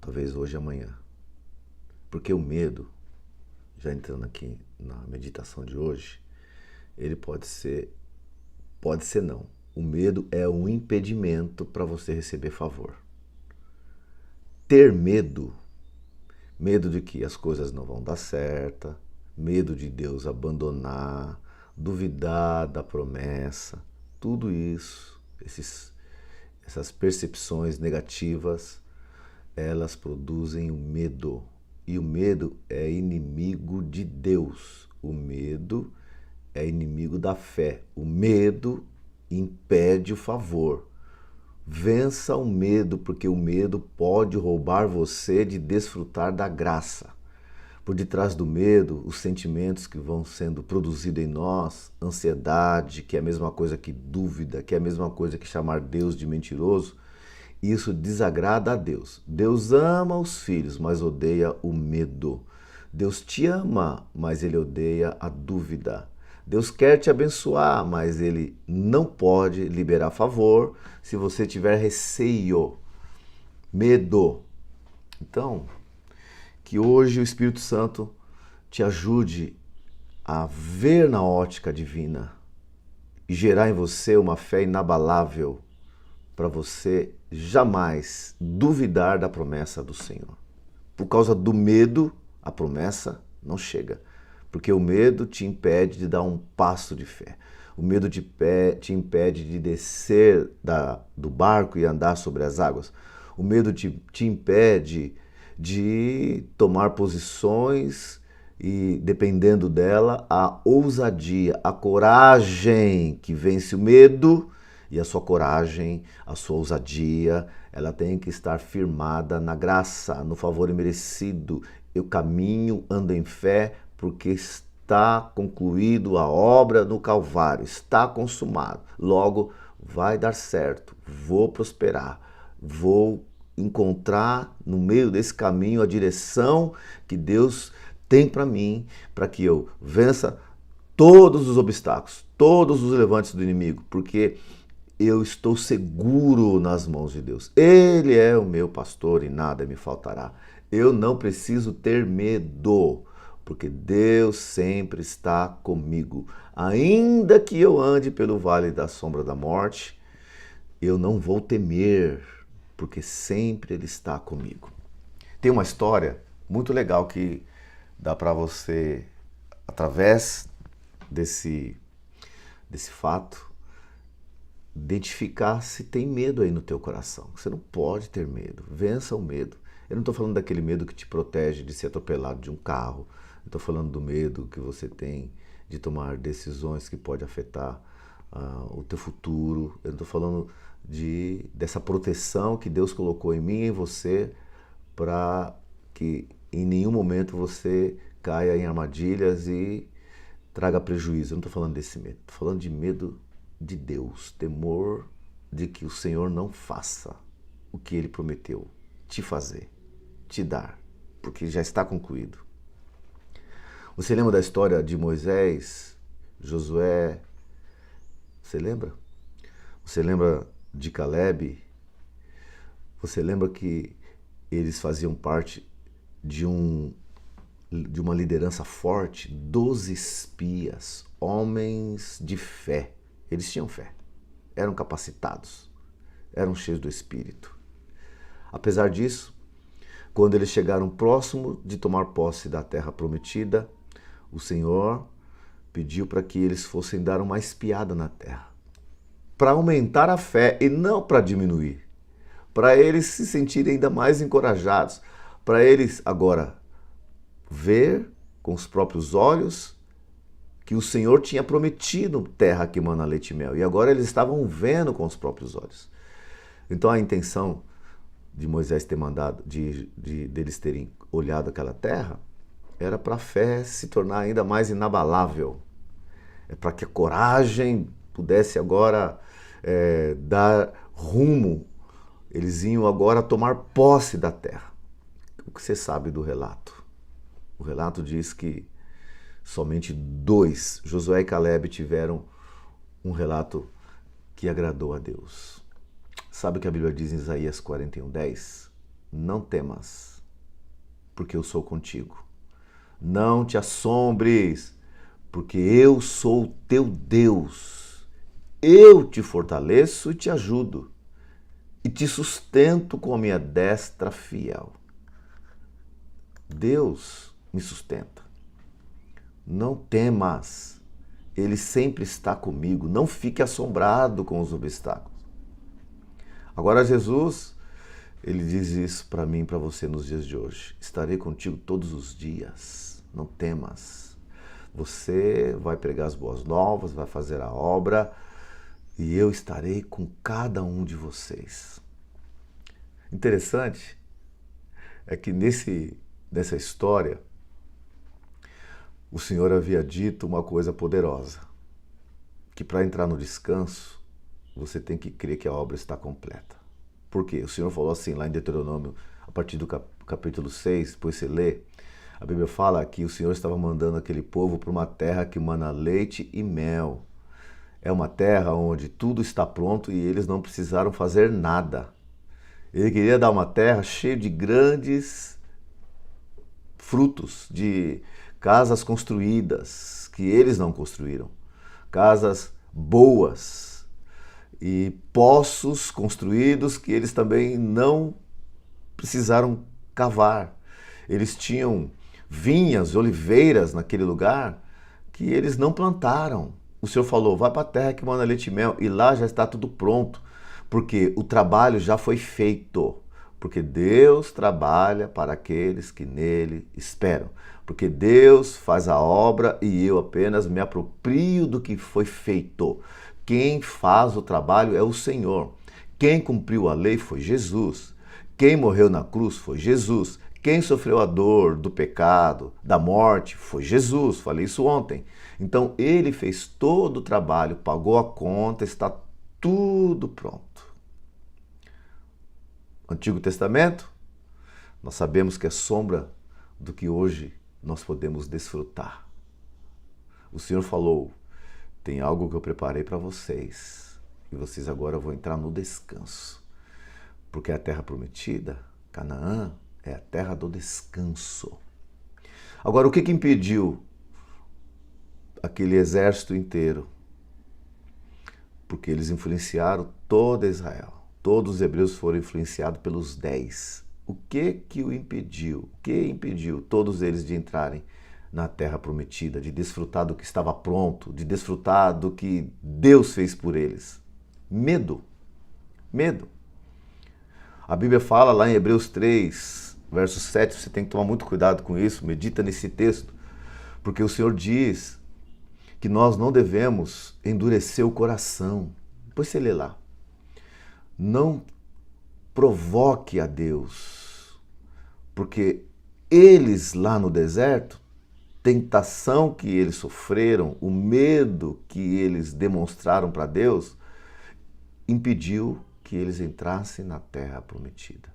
talvez hoje e amanhã. Porque o medo, já entrando aqui na meditação de hoje, ele pode ser não. O medo é um impedimento para você receber favor. Ter medo, medo de que as coisas não vão dar certo, medo de Deus abandonar, duvidar da promessa, tudo isso, essas percepções negativas, elas produzem o medo. E o medo é inimigo de Deus. O medo é inimigo da fé. O medo impede o favor. Vença o medo, porque o medo pode roubar você de desfrutar da graça. Por detrás do medo, os sentimentos que vão sendo produzidos em nós, ansiedade, que é a mesma coisa que dúvida, que é a mesma coisa que chamar Deus de mentiroso, isso desagrada a Deus. Deus ama os filhos, mas odeia o medo. Deus te ama, mas Ele odeia a dúvida. Deus quer te abençoar, mas Ele não pode liberar favor se você tiver receio, medo. Então, que hoje o Espírito Santo te ajude a ver na ótica divina e gerar em você uma fé inabalável para você jamais duvidar da promessa do Senhor. Por causa do medo, a promessa não chega. Porque o medo te impede de dar um passo de fé. O medo te impede de descer do barco e andar sobre as águas. O medo te impede de tomar posições e, dependendo dela, a ousadia, a coragem que vence o medo. E a sua coragem, a sua ousadia, ela tem que estar firmada na graça, no favor imerecido. Eu caminho, ando em fé, porque está concluído a obra no Calvário, está consumado. Logo, vai dar certo, vou prosperar, vou encontrar no meio desse caminho a direção que Deus tem para mim, para que eu vença todos os obstáculos, todos os levantes do inimigo, porque eu estou seguro nas mãos de Deus. Ele é o meu pastor e nada me faltará. Eu não preciso ter medo, porque Deus sempre está comigo. Ainda que eu ande pelo vale da sombra da morte, eu não vou temer, porque sempre Ele está comigo. Tem uma história muito legal que dá para você, através desse fato, identificar se tem medo aí no teu coração. Você não pode ter medo. Vença o medo. Eu não estou falando daquele medo que te protege de ser atropelado de um carro. Eu estou falando do medo que você tem de tomar decisões que pode afetar o teu futuro. Eu não estou falando dessa proteção que Deus colocou em mim e em você para que em nenhum momento você caia em armadilhas e traga prejuízo. Eu não estou falando desse medo. Estou falando de medo de Deus, temor de que o Senhor não faça o que Ele prometeu te fazer, te dar, porque já está concluído. Você lembra da história de Moisés, Josué? Você lembra? Você lembra de Caleb? Você lembra que eles faziam parte de uma liderança forte? 12 espias, homens de fé. Eles tinham fé, eram capacitados, eram cheios do Espírito. Apesar disso, quando eles chegaram próximo de tomar posse da terra prometida, o Senhor pediu para que eles fossem dar uma espiada na terra, para aumentar a fé e não para diminuir, para eles se sentirem ainda mais encorajados, para eles agora ver com os próprios olhos que o Senhor tinha prometido terra que mana leite e mel. E agora eles estavam vendo com os próprios olhos. Então a intenção de Moisés ter mandado, deles terem olhado aquela terra, era para a fé se tornar ainda mais inabalável. É para que a coragem pudesse agora dar rumo. Eles iam agora tomar posse da terra. O que você sabe do relato? O relato diz que somente 2, Josué e Caleb, tiveram um relato que agradou a Deus. Sabe o que a Bíblia diz em Isaías 41:10? não temas, porque eu sou contigo. Não te assombres, porque eu sou o teu Deus. Eu te fortaleço e te ajudo, e te sustento com a minha destra fiel. Deus me sustenta. Não temas, Ele sempre está comigo. Não fique assombrado com os obstáculos. Agora Jesus, Ele diz isso para mim e para você nos dias de hoje. Estarei contigo todos os dias. Não temas. Você vai pregar as boas novas, vai fazer a obra e eu estarei com cada um de vocês. Interessante é que nessa história, o Senhor havia dito uma coisa poderosa, que para entrar no descanso, você tem que crer que a obra está completa. Por quê? O Senhor falou assim lá em Deuteronômio, a partir do capítulo 6, depois você lê, a Bíblia fala que o Senhor estava mandando aquele povo para uma terra que mana leite e mel. É uma terra onde tudo está pronto e eles não precisaram fazer nada. Ele queria dar uma terra cheia de grandes frutos, de casas construídas que eles não construíram, casas boas e poços construídos que eles também não precisaram cavar. Eles tinham vinhas, oliveiras naquele lugar que eles não plantaram. O Senhor falou, vai para a terra que mana leite e mel, e lá já está tudo pronto, porque o trabalho já foi feito. Porque Deus trabalha para aqueles que nele esperam. Porque Deus faz a obra e eu apenas me aproprio do que foi feito. Quem faz o trabalho é o Senhor. Quem cumpriu a lei foi Jesus. Quem morreu na cruz foi Jesus. Quem sofreu a dor do pecado, da morte, foi Jesus. Falei isso ontem. Então ele fez todo o trabalho, pagou a conta, está tudo pronto. Antigo Testamento, nós sabemos que é sombra do que hoje nós podemos desfrutar. O Senhor falou, tem algo que eu preparei para vocês, e vocês agora vão entrar no descanso. Porque a terra prometida, Canaã, é a terra do descanso. Agora, o que impediu aquele exército inteiro? Porque eles influenciaram toda Israel. Todos os hebreus foram influenciados pelos 10. O que o impediu? O que impediu todos eles de entrarem na terra prometida, de desfrutar do que estava pronto, de desfrutar do que Deus fez por eles? Medo. Medo. A Bíblia fala lá em Hebreus 3, verso 7, você tem que tomar muito cuidado com isso, medita nesse texto, porque o Senhor diz que nós não devemos endurecer o coração. Depois você lê lá. Não provoque a Deus, porque eles lá no deserto, tentação que eles sofreram, o medo que eles demonstraram para Deus, impediu que eles entrassem na terra prometida.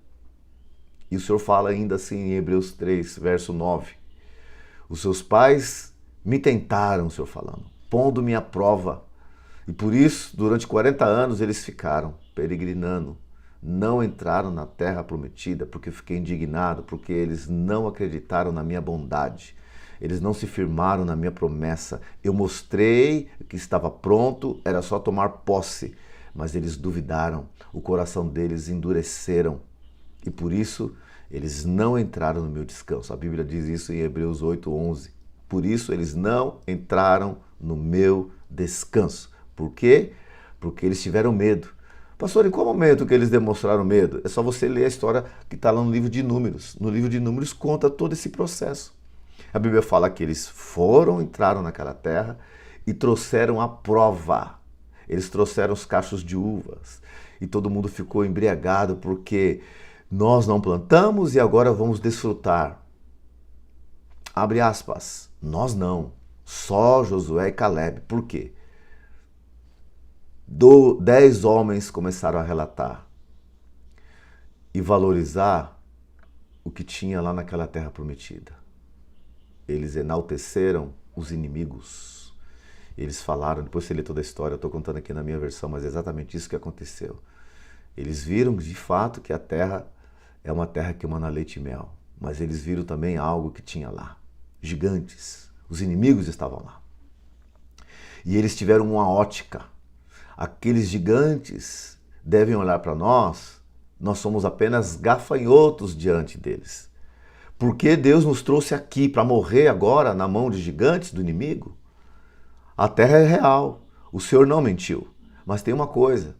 E o Senhor fala ainda assim em Hebreus 3, verso 9. Os seus pais me tentaram, o Senhor falando, pondo-me à prova. E por isso, durante 40 anos, eles ficaram peregrinando. Não entraram na terra prometida, porque eu fiquei indignado, porque eles não acreditaram na minha bondade. Eles não se firmaram na minha promessa. Eu mostrei que estava pronto, era só tomar posse. Mas eles duvidaram, o coração deles endureceram. E por isso, eles não entraram no meu descanso. A Bíblia diz isso em Hebreus 8:11. Por isso, eles não entraram no meu descanso. Por quê? Porque eles tiveram medo. Pastor, em qual momento que eles demonstraram medo? É só você ler a história que está lá no livro de Números. No livro de Números conta todo esse processo. A Bíblia fala que eles entraram naquela terra e trouxeram a prova. Eles trouxeram os cachos de uvas e todo mundo ficou embriagado porque nós não plantamos e agora vamos desfrutar. Abre aspas. Nós não. Só Josué e Caleb. Por quê? 10 homens começaram a relatar e valorizar o que tinha lá naquela terra prometida. Eles enalteceram os inimigos. Eles falaram, depois você lê toda a história, eu estou contando aqui na minha versão, mas é exatamente isso que aconteceu. Eles viram de fato que a terra é uma terra que emana leite e mel. Mas eles viram também algo que tinha lá. Gigantes. Os inimigos estavam lá. E eles tiveram uma ótica. Aqueles gigantes devem olhar para nós, nós somos apenas gafanhotos diante deles. Porque Deus nos trouxe aqui para morrer agora na mão de gigantes do inimigo? A terra é real, o Senhor não mentiu. Mas tem uma coisa,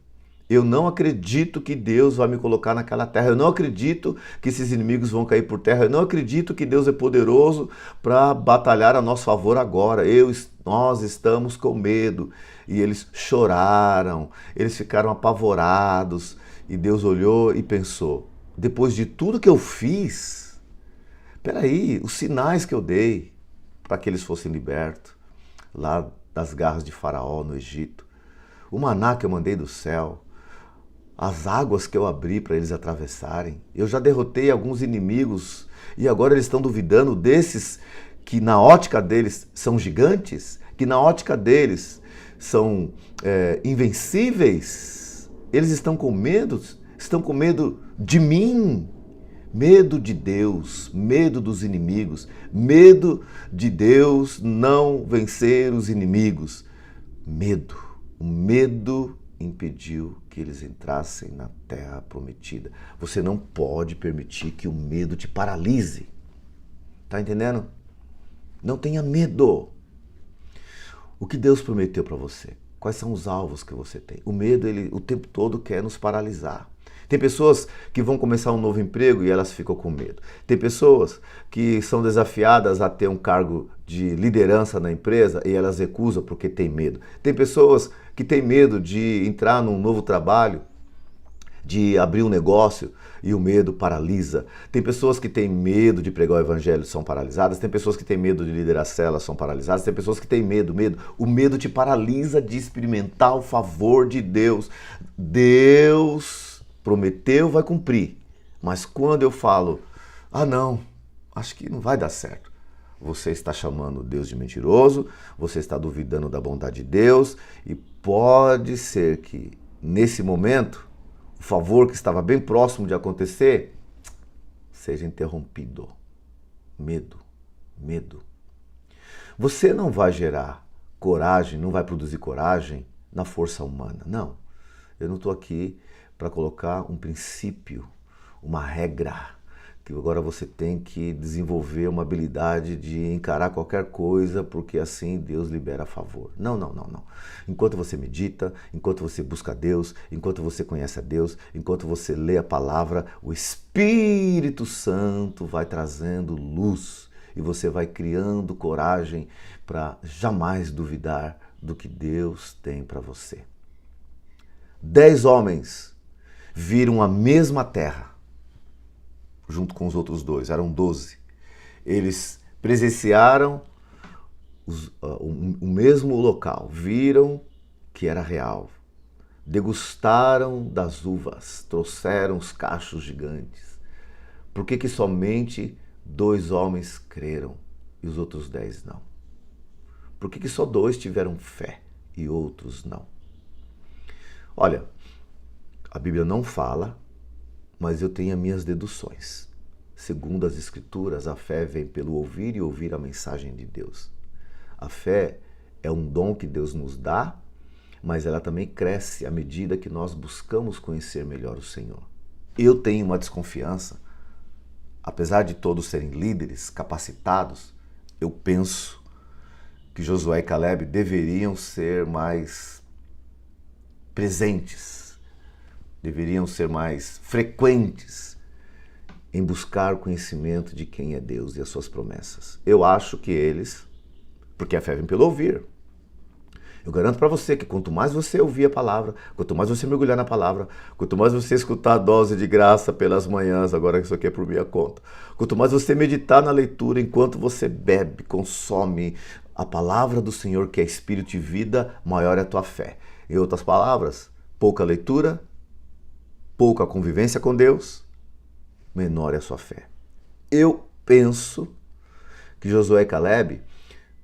eu não acredito que Deus vai me colocar naquela terra, eu não acredito que esses inimigos vão cair por terra, eu não acredito que Deus é poderoso para batalhar a nosso favor agora. Nós estamos com medo. E eles choraram, eles ficaram apavorados, e Deus olhou e pensou, depois de tudo que eu fiz, peraí, os sinais que eu dei para que eles fossem libertos, lá das garras de Faraó no Egito, o maná que eu mandei do céu, as águas que eu abri para eles atravessarem, eu já derrotei alguns inimigos, e agora eles estão duvidando desses que na ótica deles são gigantes, que na ótica deles são invencíveis. Eles estão com medo de mim, medo de Deus, medo dos inimigos, medo de Deus não vencer os inimigos. O medo impediu que eles entrassem na terra prometida. Você não pode permitir que o medo te paralise. Tá entendendo? Não tenha medo. O que Deus prometeu para você? Quais são os alvos que você tem? O medo, ele o tempo todo quer nos paralisar. Tem pessoas que vão começar um novo emprego e elas ficam com medo. Tem pessoas que são desafiadas a ter um cargo de liderança na empresa e elas recusam porque tem medo. Tem pessoas que têm medo de entrar num novo trabalho, de abrir um negócio e o medo paralisa. Tem pessoas que têm medo de pregar o evangelho, são paralisadas. Tem pessoas que têm medo de liderar células, são paralisadas. Tem pessoas que têm medo. O medo te paralisa de experimentar o favor de Deus. Deus prometeu, vai cumprir. Mas quando eu falo, não, acho que não vai dar certo, você está chamando Deus de mentiroso, você está duvidando da bondade de Deus, e pode ser que nesse momento o favor que estava bem próximo de acontecer seja interrompido. Medo. Você não vai gerar coragem, não vai produzir coragem na força humana. Não. Eu não estou aqui para colocar um princípio, uma regra, que agora você tem que desenvolver uma habilidade de encarar qualquer coisa, porque assim Deus libera a favor. Não. Enquanto você medita, enquanto você busca Deus, enquanto você conhece a Deus, enquanto você lê a palavra, o Espírito Santo vai trazendo luz e você vai criando coragem para jamais duvidar do que Deus tem para você. 10 homens viram a mesma terra, junto com os outros 2, eram 12. Eles presenciaram o mesmo local, viram que era real, degustaram das uvas, trouxeram os cachos gigantes. Por que somente 2 homens creram e os outros 10 não? Por que só 2 tiveram fé e outros não? Olha, a Bíblia não fala, mas eu tenho as minhas deduções. Segundo as Escrituras, a fé vem pelo ouvir e ouvir a mensagem de Deus. A fé é um dom que Deus nos dá, mas ela também cresce à medida que nós buscamos conhecer melhor o Senhor. Eu tenho uma desconfiança, apesar de todos serem líderes, capacitados, eu penso que Josué e Caleb deveriam ser mais presentes, deveriam ser mais frequentes em buscar o conhecimento de quem é Deus e as suas promessas. Eu acho que eles, porque a fé vem pelo ouvir. Eu garanto para você que quanto mais você ouvir a palavra, quanto mais você mergulhar na palavra, quanto mais você escutar a dose de graça pelas manhãs, agora que isso aqui é por minha conta, quanto mais você meditar na leitura enquanto você bebe, consome a palavra do Senhor, que é espírito e vida, maior é a tua fé. Em outras palavras, pouca leitura, pouca convivência com Deus, menor é a sua fé. Eu penso que Josué e Caleb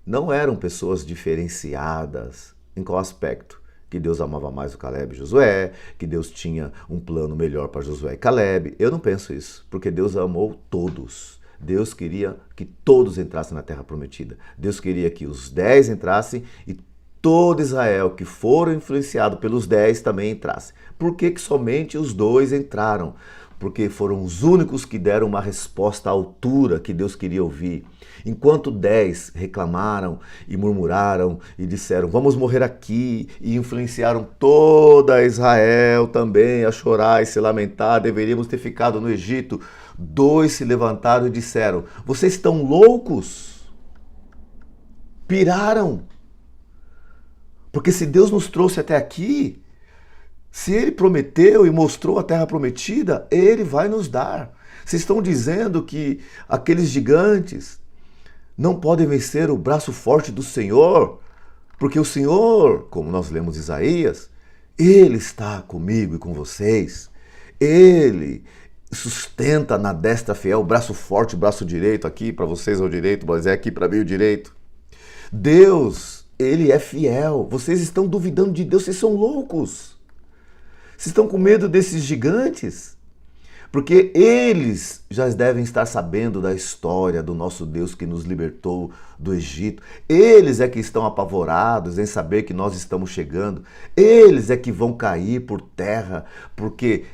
não eram pessoas diferenciadas. Em qual aspecto? que Deus amava mais o Caleb e Josué, que Deus tinha um plano melhor para Josué e Caleb. Eu não penso isso, porque Deus amou todos. Deus queria que todos entrassem na terra prometida. Deus queria que os 10 entrassem e todo Israel que foram influenciados pelos 10 também entrasse. Por que somente os 2 entraram? Porque foram os únicos que deram uma resposta à altura que Deus queria ouvir. Enquanto 10 reclamaram e murmuraram e disseram, vamos morrer aqui, e influenciaram toda Israel também a chorar e se lamentar, deveríamos ter ficado no Egito. 2 se levantaram e disseram, vocês estão loucos? Piraram? Porque se Deus nos trouxe até aqui, se Ele prometeu e mostrou a terra prometida, Ele vai nos dar. Vocês estão dizendo que aqueles gigantes não podem vencer o braço forte do Senhor, porque o Senhor, como nós lemos Isaías, Ele está comigo e com vocês. Ele sustenta na destra fiel o braço forte, o braço direito. Aqui para vocês é o direito, mas é aqui para mim o direito. Deus, Ele é fiel. Vocês estão duvidando de Deus, vocês são loucos. Vocês estão com medo desses gigantes? Porque eles já devem estar sabendo da história do nosso Deus que nos libertou do Egito. Eles é que estão apavorados em saber que nós estamos chegando. Eles é que vão cair por terra, porque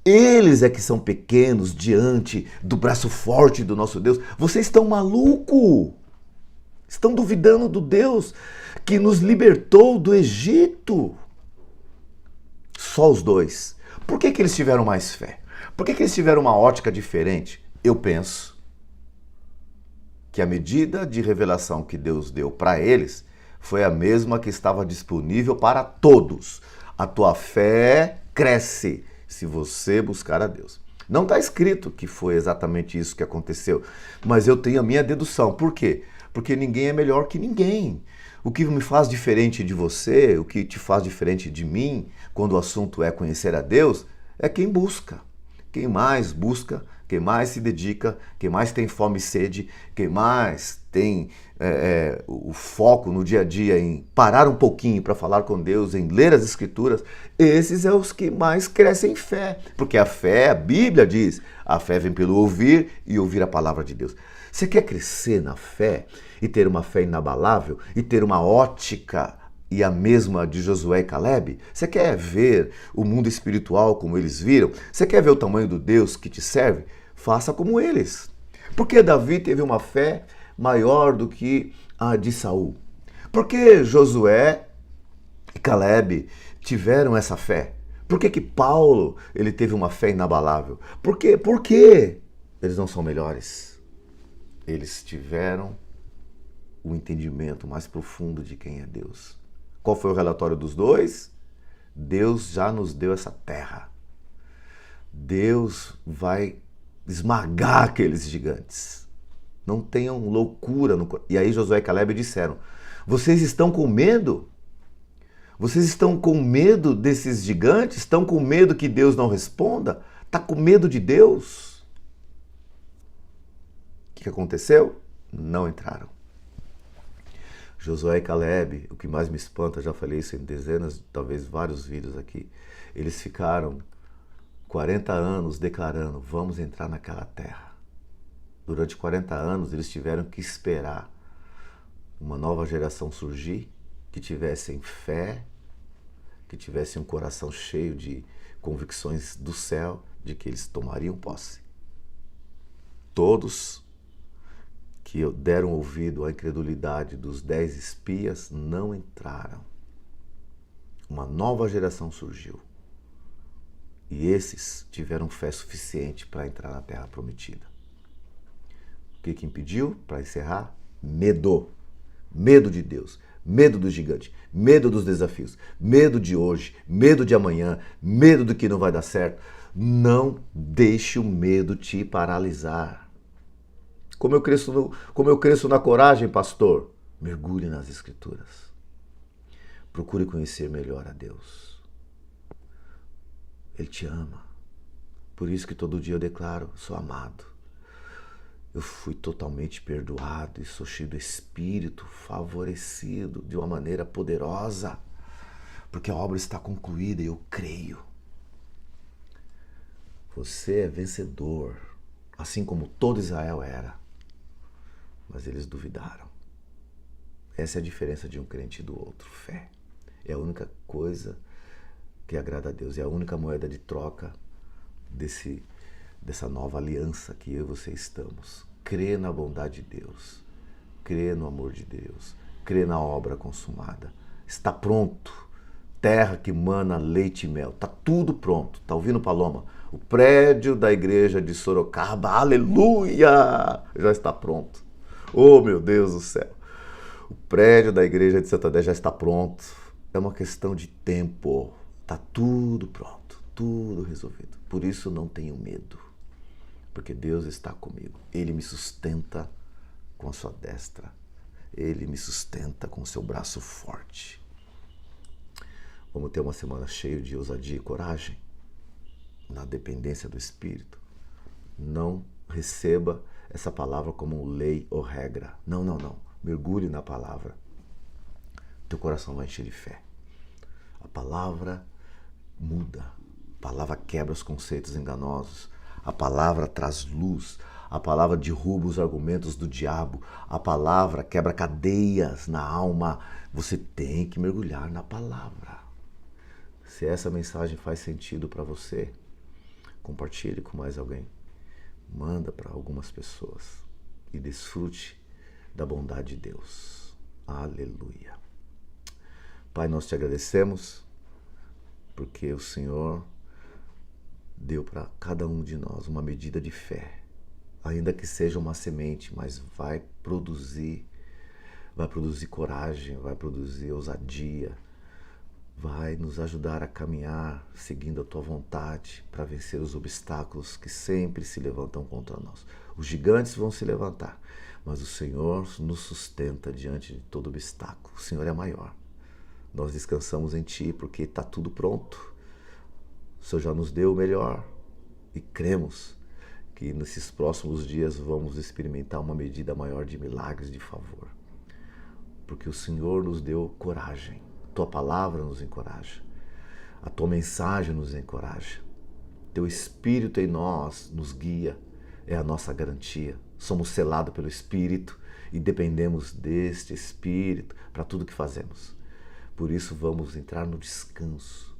eles é que são pequenos diante do braço forte do nosso Deus. Vocês estão malucos? Estão duvidando do Deus que nos libertou do Egito? Só os 2. Por que eles tiveram mais fé? Por que eles tiveram uma ótica diferente? Eu penso que a medida de revelação que Deus deu para eles foi a mesma que estava disponível para todos. A tua fé cresce se você buscar a Deus. Não está escrito que foi exatamente isso que aconteceu, mas eu tenho a minha dedução. Por quê? Porque ninguém é melhor que ninguém. O que me faz diferente de você, o que te faz diferente de mim, quando o assunto é conhecer a Deus, é quem busca. Quem mais busca, quem mais se dedica, quem mais tem fome e sede, quem mais tem o foco no dia a dia em parar um pouquinho para falar com Deus, em ler as Escrituras, esses são os que mais crescem em fé. Porque a fé, a Bíblia diz, a fé vem pelo ouvir e ouvir a palavra de Deus. Você quer crescer na fé e ter uma fé inabalável e ter uma ótica e a mesma de Josué e Caleb? Você quer ver o mundo espiritual como eles viram? Você quer ver o tamanho do Deus que te serve? Faça como eles. Porque Davi teve uma fé maior do que a de Saul? Porque Josué e Caleb tiveram essa fé? Por que Paulo ele teve uma fé inabalável? Por quê? Eles não são melhores. Eles tiveram o entendimento mais profundo de quem é Deus. Qual foi o relatório dos 2? Deus já nos deu essa terra. Deus vai esmagar aqueles gigantes. Não tenham loucura no coração. E aí Josué e Caleb disseram, vocês estão com medo? Vocês estão com medo desses gigantes? Estão com medo que Deus não responda? Está com medo de Deus? O que aconteceu? Não entraram. Josué e Caleb, o que mais me espanta, já falei isso em dezenas, talvez vários vídeos aqui, eles ficaram 40 anos declarando, vamos entrar naquela terra. Durante 40 anos eles tiveram que esperar uma nova geração surgir, que tivessem fé, que tivessem um coração cheio de convicções do céu, de que eles tomariam posse. Todos que deram ouvido à incredulidade dos 10 espias não entraram. Uma nova geração surgiu. E esses tiveram fé suficiente para entrar na terra prometida. O que impediu? Para encerrar? Medo. Medo de Deus. Medo do gigante. Medo dos desafios. Medo de hoje. Medo de amanhã. Medo do que não vai dar certo. Não deixe o medo te paralisar. Como eu cresço na coragem, pastor? Mergulhe nas Escrituras. Procure conhecer melhor a Deus. Ele te ama. Por isso que todo dia eu declaro, sou amado. Eu fui totalmente perdoado e sou cheio do Espírito, favorecido de uma maneira poderosa. porque a obra está concluída e eu creio. Você é vencedor, assim como todo Israel era, mas eles duvidaram. Essa é a diferença de um crente e do outro, fé. É a única coisa que agrada a Deus, é a única moeda de troca dessa nova aliança que eu e você estamos. Crê na bondade de Deus, crê no amor de Deus, crê na obra consumada. Está pronto. Terra que mana leite e mel. Está tudo pronto. Está ouvindo, Paloma? O prédio da igreja de Sorocaba, aleluia! Já está pronto. Oh, meu Deus do céu. O prédio da igreja de Santander já está pronto. É uma questão de tempo. Está tudo pronto, tudo resolvido. Por isso não tenho medo, porque Deus está comigo. Ele me sustenta com a sua destra. Ele me sustenta com o seu braço forte. Vamos ter uma semana cheia de ousadia e coragem, na dependência do Espírito. Não receba essa palavra como lei ou regra. Não, não, não. Mergulhe na palavra. Teu coração vai encher de fé. A palavra muda. A palavra quebra os conceitos enganosos. A palavra traz luz. A palavra derruba os argumentos do diabo. A palavra quebra cadeias na alma. Você tem que mergulhar na palavra. Se essa mensagem faz sentido para você, compartilhe com mais alguém. Manda para algumas pessoas e desfrute da bondade de Deus. Aleluia. Pai, nós te agradecemos porque o Senhor deu para cada um de nós uma medida de fé, ainda que seja uma semente, mas vai produzir coragem, vai produzir ousadia, vai nos ajudar a caminhar seguindo a tua vontade para vencer os obstáculos que sempre se levantam contra nós. Os gigantes vão se levantar, mas o Senhor nos sustenta diante de todo obstáculo. O Senhor é maior. Nós descansamos em Ti porque está tudo pronto. O Senhor já nos deu o melhor e cremos que nesses próximos dias vamos experimentar uma medida maior de milagres de favor. Porque o Senhor nos deu coragem. Tua palavra nos encoraja. A tua mensagem nos encoraja. Teu Espírito em nós nos guia. É a nossa garantia. Somos selados pelo Espírito e dependemos deste Espírito para tudo que fazemos. Por isso vamos entrar no descanso,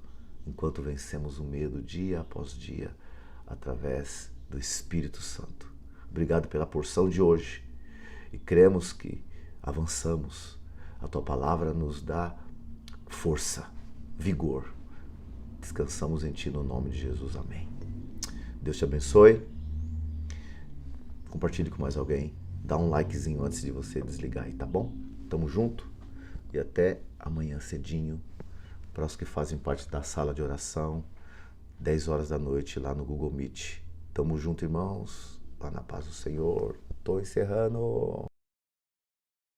enquanto vencemos o medo dia após dia, através do Espírito Santo. Obrigado pela porção de hoje. E cremos que avançamos. A tua palavra nos dá força, vigor. Descansamos em Ti no nome de Jesus. Amém. Deus te abençoe. Compartilhe com mais alguém. Dá um likezinho antes de você desligar aí, tá bom? Tamo junto e até amanhã cedinho. Para os que fazem parte da sala de oração, 10 horas da noite lá no Google Meet. Tamo junto, irmãos. Vá na paz do Senhor. Tô encerrando.